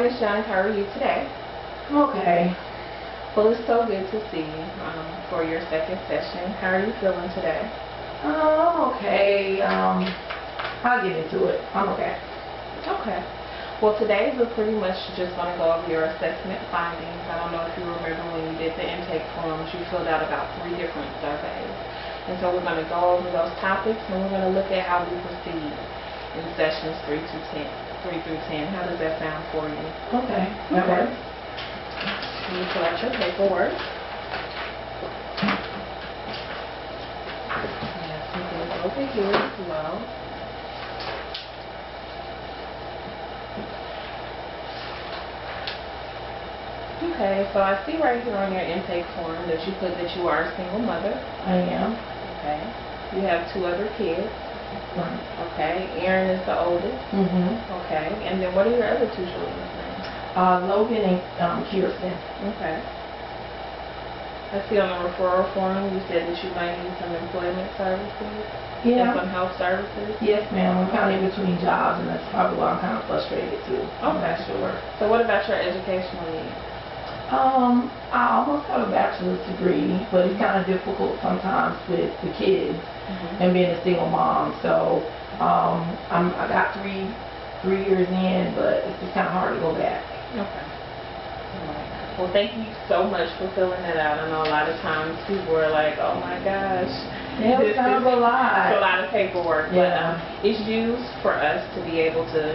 Miss Johnny. How are you today? Okay. Well, it's so good to see you for your second session. How are you feeling today? I'm okay. I'll get into it. I'm okay. Okay. Well, today we're pretty much just going to go over your assessment findings. I don't know if you remember when you did the intake forms, you filled out about 3 different surveys. And so we're going to go over those topics and we're going to look at how we proceed in sessions 3 through 10. How does that sound for you? Okay. That works. You fill out your paperwork. You have some things over here as well. Okay, so I see right here on your intake form that you put that you are a single mother. I am. Okay. You have 2 other kids. Right. Okay. Aaron is the oldest. Okay. And then what are your other 2 children's names? Logan and Kirsten. Okay. I see on the referral form you said that you might need some employment services. Yeah. And some health services. Yes, ma'am. I'm kind of in between jobs, and that's probably why I'm kind of frustrated too. I'm Okay. not sure. So what about your educational needs? I almost have a bachelor's degree, but it's kind of difficult sometimes with the kids and being a single mom. So I got three years in, but it's just kind of hard to go back. Okay. All right. Well, thank you so much for filling that out. I know a lot of times people are like, oh my gosh. Yeah, it's kind of a lot. It's a lot of paperwork. Yeah. But it's used for us to be able to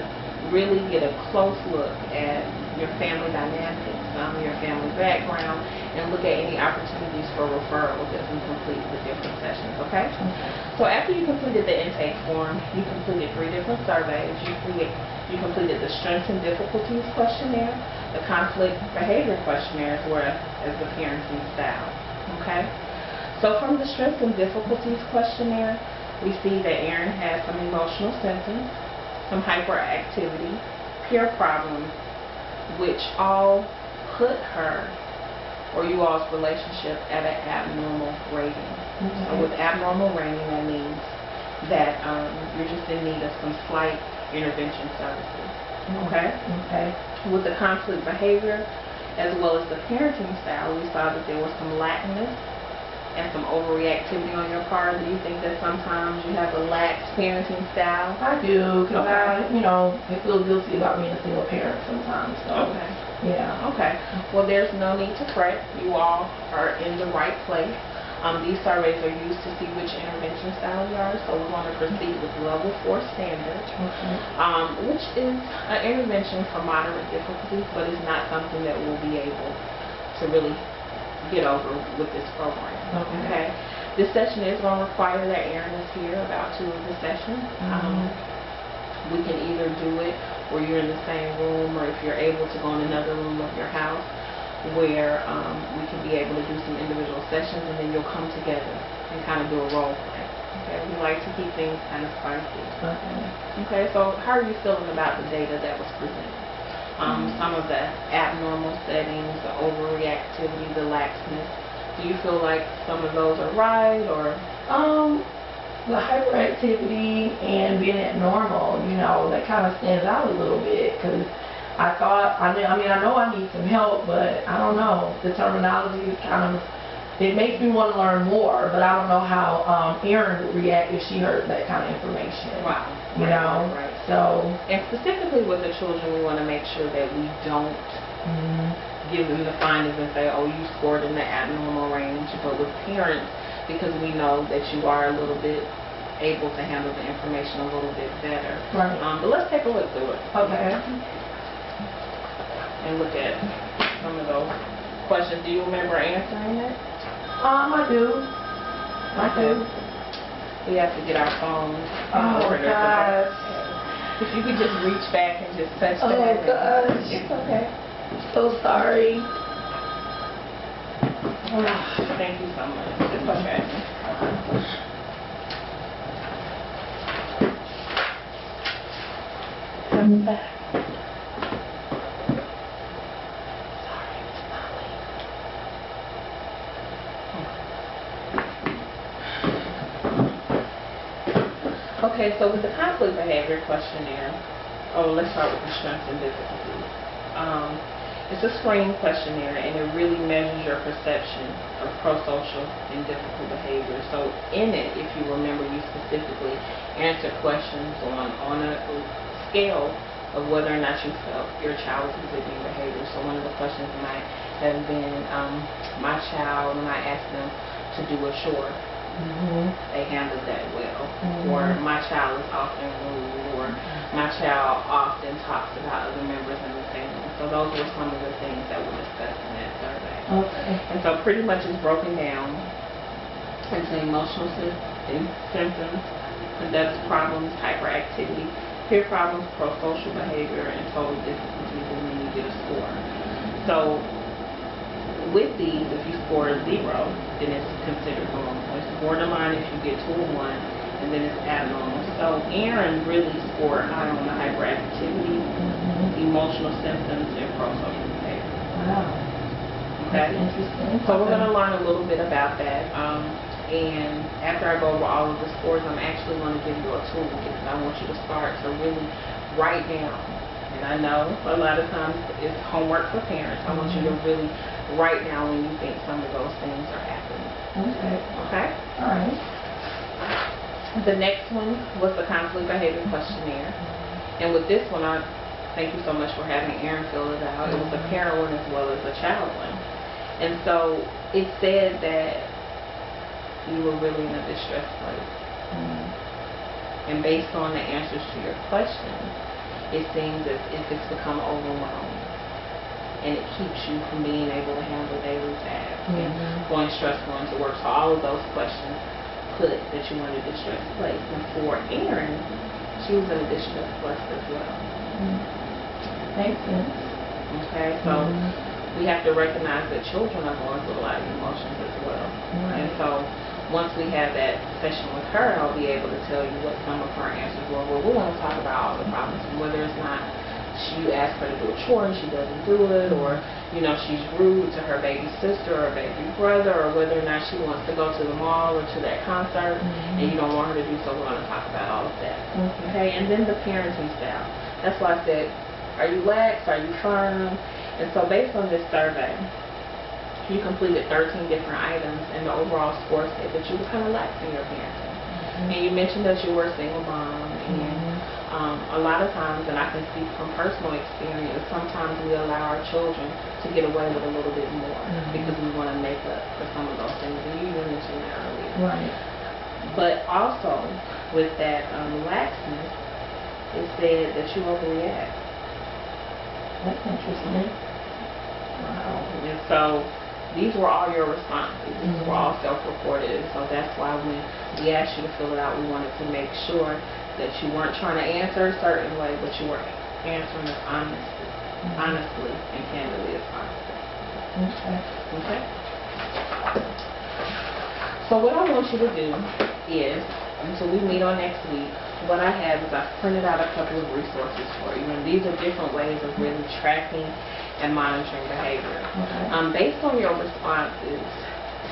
really get a close look at your family dynamics, your family background, and look at any opportunities for referrals as we complete the different sessions, okay? So after you completed the intake form, you completed 3 different surveys. You completed the strengths and difficulties questionnaire, the conflict behavior questionnaire, as well as the parenting style, okay? So from the strengths and difficulties questionnaire, we see that Aaron has some emotional symptoms, some hyperactivity, peer problems, which all put her or you all's relationship at an abnormal rating. So with abnormal rating, that means that you're just in need of some slight intervention services. Okay? Okay. With the conflict behavior, as well as the parenting style, we saw that there was some laxness and some overreactivity on your part. Do you think that sometimes you have a lax parenting style? I do, because I feel guilty about being a single parent sometimes. So, okay. Yeah. Okay. Well, there's no need to fret. You all are in the right place. These surveys are used to see which intervention style you are, so we're going to proceed with level 4 standard, which is an intervention for moderate difficulties, but it's not something that we'll be able to really get over with this program. Okay. This session is going to require that Aaron is here about 2 of the sessions. We can either do it where you're in the same room, or if you're able to go in another room of your house where we can be able to do some individual sessions, and then you'll come together and kind of do a role play. Okay. We like to keep things kind of spicy. Okay. So how are you feeling about the data that was presented? Some of the abnormal settings, the overreactivity, the laxness. Do you feel like some of those are right, or? The hyperactivity and being abnormal, that kind of stands out a little bit, because I know I need some help, but I don't know. The terminology is it makes me want to learn more, but I don't know how Erin would react if she heard that kind of information. Wow. Right. So. And specifically with the children, we want to make sure that we don't give them the findings and say, oh, you scored in the abnormal range. But with parents, because we know that you are a little bit able to handle the information a little bit better. Right. But let's take a look through it. Okay. And look at some of those questions. Do you remember answering it? I do. We have to get our phones in order. Gosh. If you could just reach back and just touch that. Oh, gosh. It's okay. So sorry. Thank you so much. It's okay. Come back. Okay, so with the conflict behavior questionnaire, let's start with the strengths and difficulties. it's a screening questionnaire, and it really measures your perception of pro-social and difficult behavior. So in it, if you remember, you specifically answered questions on a scale of whether or not you felt your child was exhibiting behavior. So one of the questions might have been, my child, when I asked them to do a chore, they handled that well. Or my child is often rude, or my child often talks about other members in the family. So those were some of the things that were discussed in that survey. Okay. And so pretty much it's broken down into emotional symptoms, conduct problems, hyperactivity, peer problems, pro-social behavior, and total difficulties, and then you get a score. So with these, if you score a 0, then it's considered normal. It's borderline if you get to a 1, and then it's abnormal. So Aaron really scored high on the hyperactivity, emotional symptoms, and pro-social behavior. Wow. Okay? That's interesting. So we're going to learn a little bit about that. And after I go over all of the scores, I'm actually going to give you a tool because I want you to start to really write down. And I know a lot of times it's homework for parents. I want you to really write down when you think some of those things are happening. Okay. Okay? All right. The next one was the conflict behavior questionnaire. And with this one, I thank you so much for having Aaron fill it out. It was a parent one as well as a child one. And so it said that you were really in a distressed place. And based on the answers to your questions, it seems as if it's become overwhelming. And it keeps you from being able to handle daily tasks and going stressful into work. So all of those questions put that you were in a distressed place. And for Erin, she was in a distressed place as well. Makes sense. Okay, so we have to recognize that children are going through a lot of emotions as well. And so once we have that session with her, I'll be able to tell you what some of her answers were. Well, we want to talk about all the problems, whether it's not you ask her to do a chore and she doesn't do it, or she's rude to her baby sister or baby brother, or whether or not she wants to go to the mall or to that concert and you don't want her to do so. We're going to talk about all of that. Okay, and then the parenting style. That's why I said, are you lax? Are you firm? And so based on this survey, you completed 13 different items, and the overall score said that you were kind of lax in your parenting. And you mentioned that you were a single mom, and a lot of times, and I can speak from personal experience, sometimes we allow our children to get away with a little bit more because we want to make up for some of those things, and you even mentioned that earlier. Right. But also, with that laxness, it said that you overreact. That's interesting. Wow. And so these were all your responses. These were all self-reported. So that's why when we asked you to fill it out, we wanted to make sure that you weren't trying to answer a certain way, but you were answering as honestly and candidly as possible. Okay? So what I want you to do is, until we meet on next week, what I have is I've printed out a couple of resources for you. And these are different ways of really tracking and monitoring behavior. Based on your responses,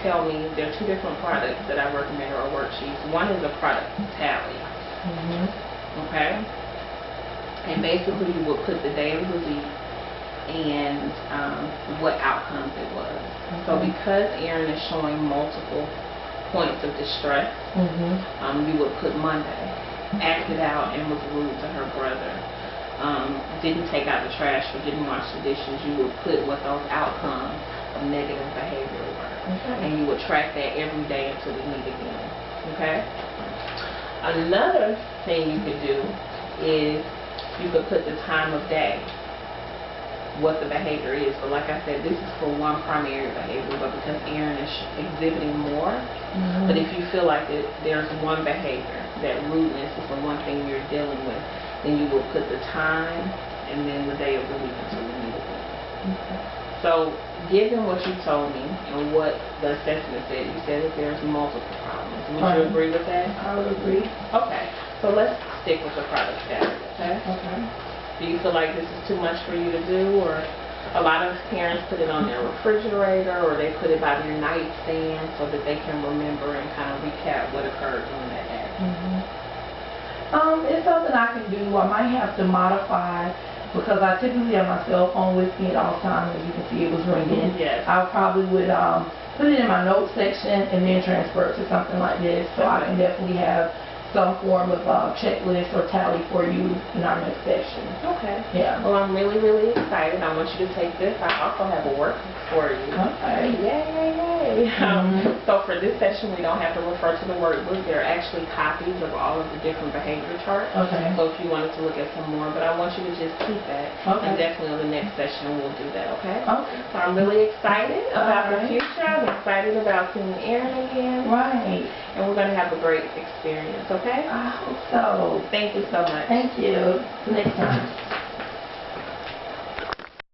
tell me, there are 2 different products that I recommend, or worksheets. One is a product tally. Okay? And basically you will put the day of the week and what outcomes it was. So because Aaron is showing multiple points of distress, you would put Monday, acted out and was rude to her brother, didn't take out the trash or didn't wash the dishes. You would put what those outcomes of negative behavior were. And you would track that every day until we meet again. Okay? Another thing you could do is you could put the time of day, what the behavior is. But like I said, this is for one primary behavior, but because Aaron is exhibiting more, but if you feel like there's one behavior, that rudeness is the one thing you're dealing with, then you will put the time and then the day of the week until we meet again. So given what you told me and what the assessment said, you said that there's multiple problems. Would you agree with that? I would agree. Okay. So let's stick with the product tally, okay? Do you feel like this is too much for you to do, or a lot of parents put it on their refrigerator, or they put it by their nightstand so that they can remember and kind of recap what occurred during that day? It's something I can do. I might have to modify because I typically have my cell phone with me at all times. As you can see, it was ringing. Yes. I probably would put it in my notes section and then transfer it to something like this, so I can definitely have some form of checklist or tally for you in our next session. Okay. Yeah. Well, I'm really, really excited. I want you to take this. I also have a workbook for you. Okay. Yay, yay, yay. So for this session, we don't have to refer to the workbook. There are actually copies of all of the different behavior charts. Okay. So if you wanted to look at some more, but I want you to just keep that. Okay. And definitely on the next session, we'll do that, okay? Okay. So I'm really excited about the Alright. future. I'm excited about seeing Erin again. Right. And we're going to have a great experience, okay? I hope so. Thank you so much. Thank you. Next time.